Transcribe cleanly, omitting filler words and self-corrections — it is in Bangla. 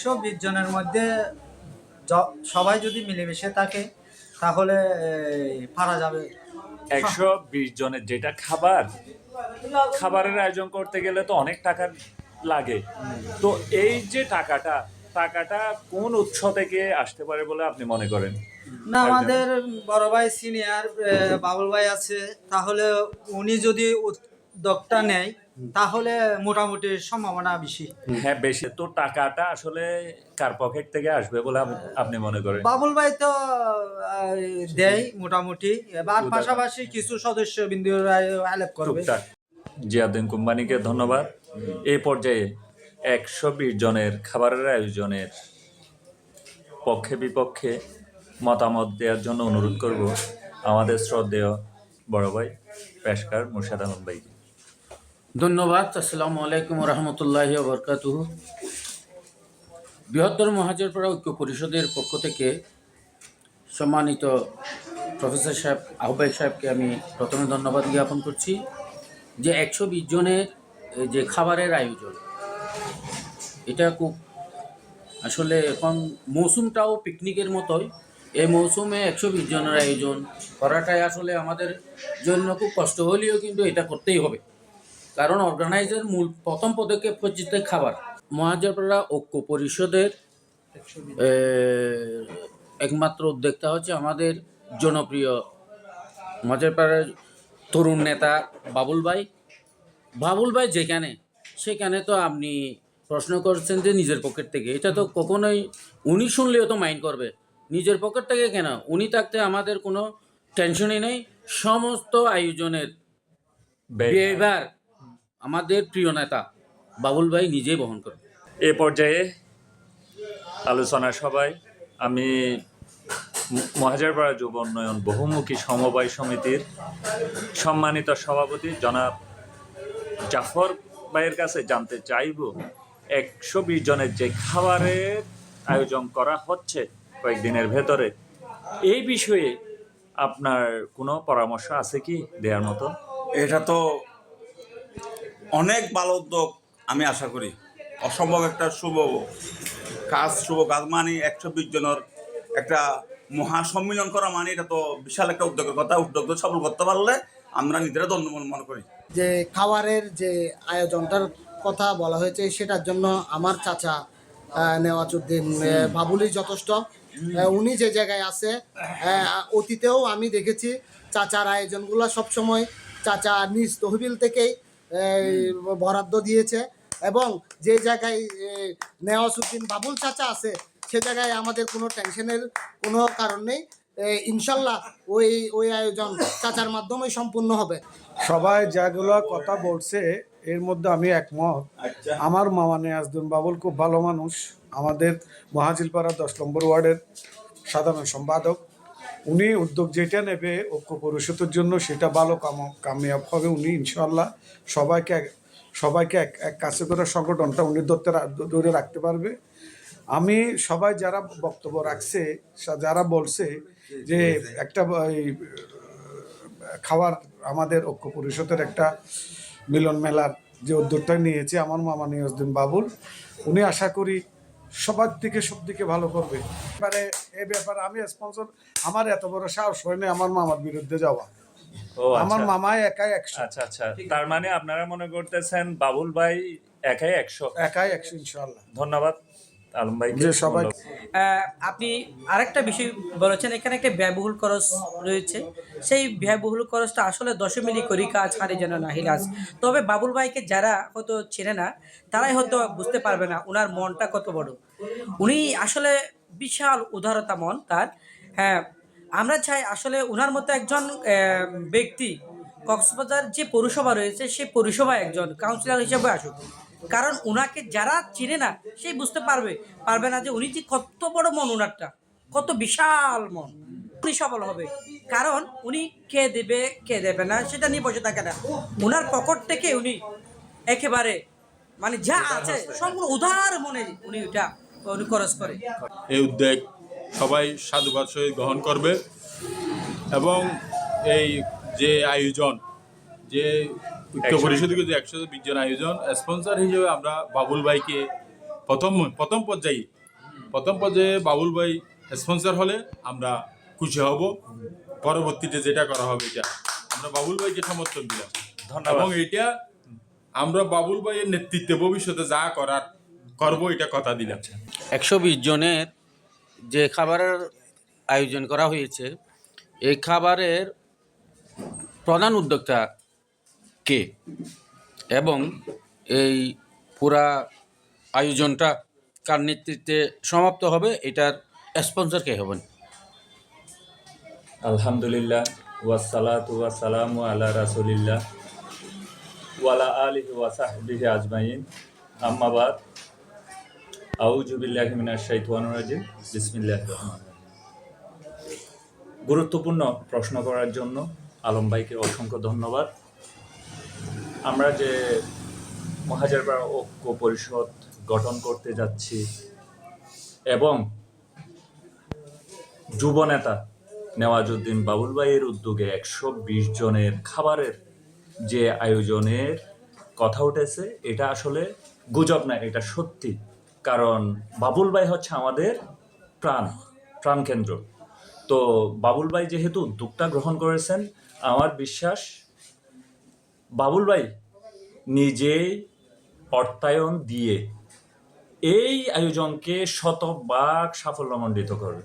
120 জনের মধ্যে সবাই যদি মিলেমিশে থাকে তাহলে পারা যাবে। 120 জনের যেটা খাবারের আয়োজন করতে গেলে তো অনেক টাকা লাগে। তো এই যে টাকাটা কোন উৎস থেকে আসতে পারে বলে আপনি মনে করেন? না, আমাদের বড় ভাই সিনিয়র বাবুল ভাই আছে, তাহলে উনি যদি উদ্যোগটা নেয় তাহলে মোটামুটি সম্ভাবনা বেশি। হ্যাঁ, বেশি। তো টাকাটা আসলে কার পকেট থেকে আসবে বলে আপনি মনে করেন? বাবুল ভাই তো দেয় মোটামুটি, এবার পাশাপাশি কিছু সদস্য বিন্দু হেল্প করবে। জিয়াউদ্দিন কোম্পানিকে ধন্যবাদ। এই পর্যায়ে 120 জনের খাবারের আয়োজনের পক্ষে বিপক্ষে মতামত দেওয়ার জন্য অনুরোধ করব আমাদের শ্রদ্ধেয় বড় ভাই পেশকার মুর্শিদ আলম ভাইকে। ধন্যবাদ। আসসালামু আলাইকুম রহমতুল্লাহি ওয়া বারাকাতুহু। বৃহত্তর মহাজরপাড়া ঐক্য পরিষদের পক্ষ থেকে সম্মানিত প্রফেসর সাহেব, আহ্বায়ক সাহেবকে আমি প্রথমে ধন্যবাদ জ্ঞাপন করছি যে 120 জনের যে খাবারের আয়োজন, এটা খুব আসলে এখন মৌসুমটাও পিকনিকের মতোই। এই মৌসুমে 120 জনের আয়োজন করাটাই আসলে আমাদের জন্য খুব কষ্ট হলেও কিন্তু এটা করতেই হবে, কারণ অর্গানাইজার মূল প্রথম পদক্ষেপ হচ্ছে খাবার। মহাজরপাড়া ঐক্য পরিষদের একমাত্র উদ্যোক্তা হচ্ছে আমাদের জনপ্রিয় মহাজরপাড়ার তরুণ নেতা বাবুল ভাই। যেখানে সেখানে তো আপনি প্রশ্ন করছেন যে নিজের পকেট থেকে, এটা তো কখনোই উনি শুনলেও তো মাইন্ড করবে। নিজের পকেট থেকে কেন, উনি থাকতে আমাদের কোনো টেনশনই নেই। সমস্ত আয়োজনের ব্যয়ভার আমাদের প্রিয় নেতা বাবুল ভাই নিজেই বহন করেন। এ পর্যায়ে আলোচনা সভায় আমি মহাজরপাড়া যুব উন্নয়ন বহুমুখী সমবায় সমিতির সম্মানিত সভাপতি জনাব জাফর ভাইয়ের কাছে জানতে চাইব, 120 জনের যে খাবারের আয়োজন করা হচ্ছে কয়েকদিনের ভেতরে, এই বিষয়ে আপনার কোনো পরামর্শ আছে কি দেওয়ার মতো? এটা তো অনেক ভালো উদ্যোগ, আমি আশা করি অসম্ভব একটা শুভ কাজ মানে 120 জনের একটা মহাসম্মিলন করা মানে এটা তো বিশাল একটা উদ্যোগের কথা। উদ্যোগ সফল করতে পারলে আমরা নিজেরা ধন্য মনে করি। যে খাবারের যে আয়োজনটার কথা বলা হয়েছে সেটার জন্য আমার চাচা নেওয়াজুদ্দিন বাবুলি যথেষ্ট। উনি যে জায়গায় আছে, অতীতেও আমি দেখেছি চাচার আয়োজনগুলো সবসময় চাচা নিজ তহবিল থেকেই বরাদ্দ দিয়েছে, এবং যে জায়গায় নেওয়াজুদ্দিন বাবুল চাচা আছে সে জায়গায় আমাদের কোনো টেনশনের কোনো কারণ নেই। ইনশাল্লাহ ওই আয়োজন চাচার মাধ্যমেই সম্পূর্ণ হবে। সবাই যেগুলো কথা বলছে এর মধ্যে আমি একমত। আমার মামা নেয়াজুদ্দিন বাবুল খুব ভালো মানুষ, আমাদের মহাজিলপাড়া 10 নম্বর ওয়ার্ডের সাধারণ সম্পাদক। উনি উদ্যোগ যেটা নেবে ঐক্য পরিষদের জন্য সেটা ভালো কামিয়াব হবে। উনি ইনশাল্লাহ সবাইকে এক কাছে করে সংগঠনটা উনি ধরে রাখতে পারবে। আমি সবাই যারা বক্তব্য রাখছে, যারা বলছে যে একটা খাবার আমাদের ঐক্য পরিষদের একটা মিলন মেলার যে উদ্যোগটা নিয়েছে আমার মামা নেয়াজুদ্দিন বাবুল, উনি আশা করি সবার থেকে সব দিকে ভালো করবে। এবারে এই ব্যাপারে আমি স্পন্সর, আমার এত বড় সাহস হয়নি আমার মামার বিরুদ্ধে যাওয়া। আমার মামাই একাই 100। আচ্ছা, তার মানে আপনারা মনে করতেছেন বাবুল ভাই একাই 100 ইনশাআল্লাহ। ধন্যবাদ আলম ভাই। সবাই আপনি আরেকটা বিষয় বলেছেন, এখানে একটা ব্যয়বহুল খরচ রয়েছে। সেই ব্যয়বহুল খরচটা আসলে 10 মিলি করি কাজ হারে যেন নাহিলাজ। তবে বাবুল ভাইকে যারা হয়তো চেনে না তারাই হয়তো বুঝতে পারবে না ওনার মনটা কত বড়। উনি আসলে বিশাল উদারতা মন তার। হ্যাঁ, আমরা চাই আসলে ওনার মতো একজন ব্যক্তি কক্সবাজার যে পৌরসভা রয়েছে সেই পৌরসভায় একজন কাউন্সিলর হিসেবে আসুক, কারণ ওনাকে যারা চিনে না সেই বুঝতে পারবে না যে উনি যে কত বড় মন, ওনারটা কত বিশাল মন। উনি সফল হবে, কারণ উনি কে দেবে কে দেবে না সেটা নিয়ে বসে থাকে না। ওনার পকেট থেকে উনি একেবারে মানে যা আছে সম্পূর্ণ উদার মনে উনি খরচ করে। এই উদ্যোগ সবাই সাধুবাদ সহিত গ্রহণ করবে, এবং এই যে আয়োজন, যে ঐক্য পরিষদকে যে 120 জন আয়োজন, স্পন্সর হিসেবে আমরা বাবুল ভাইকে প্রথম পর্যায়ে প্রথম পর্যায়ে বাবুল ভাই স্পন্সর হলে আমরা খুশি হব, পরবর্তীতে যেটা করা হবে এটা আমরা বাবুল ভাইকে সমর্থন দিলাম। ধন্যবাদ। এবং এটা আমরা বাবুল ভাইয়ের নেতৃত্বে ভবিষ্যতে যা করার করবো এটা কথা দিলাম। 120 জনের যে খাবারের আয়োজন করা হয়েছে, এই খাবারের প্রধান উদ্যোক্তা কে এবং এই পুরা আয়োজনটা কার নেতৃত্বে সমাপ্ত হবে, এটার স্পন্সর কে হবেন? আলহামদুলিল্লাহ ওয়াসসালাতু ওয়াসসালামু আলা রাসূলিল্লাহ ওয়ালা আলিহি ওয়া সাহবিহি আজমাইন, আম্মা বাদ। আউযু বিল্লাহি মিনাশ শাইতানির রাজিম, বিসমিল্লাহির রহমানির রহিম। গুরুত্বপূর্ণ প্রশ্ন করার জন্য আলম ভাইকে অসংখ্য ধন্যবাদ। আমরা যে মহাজারপাড়া ঐক্য পরিষদ গঠন করতে যাচ্ছি এবং যুবনেতা নেওয়াজউদ্দিন বাবুল ভাইয়ের উদ্যোগে 120 জনের খাবারের যে আয়োজনের কথা উঠেছে, এটা আসলে গুজব না, এটা সত্যি। কারণ বাবুল ভাই হচ্ছে আমাদের প্রাণকেন্দ্র। তো বাবুল ভাই যেহেতু উদ্যোগটা গ্রহণ করেছেন, আমার বিশ্বাস বাবুল ভাই নিজেই অর্থায়ন দিয়ে এই আয়োজনকে শতভাগ সাফল্যমণ্ডিত করবে।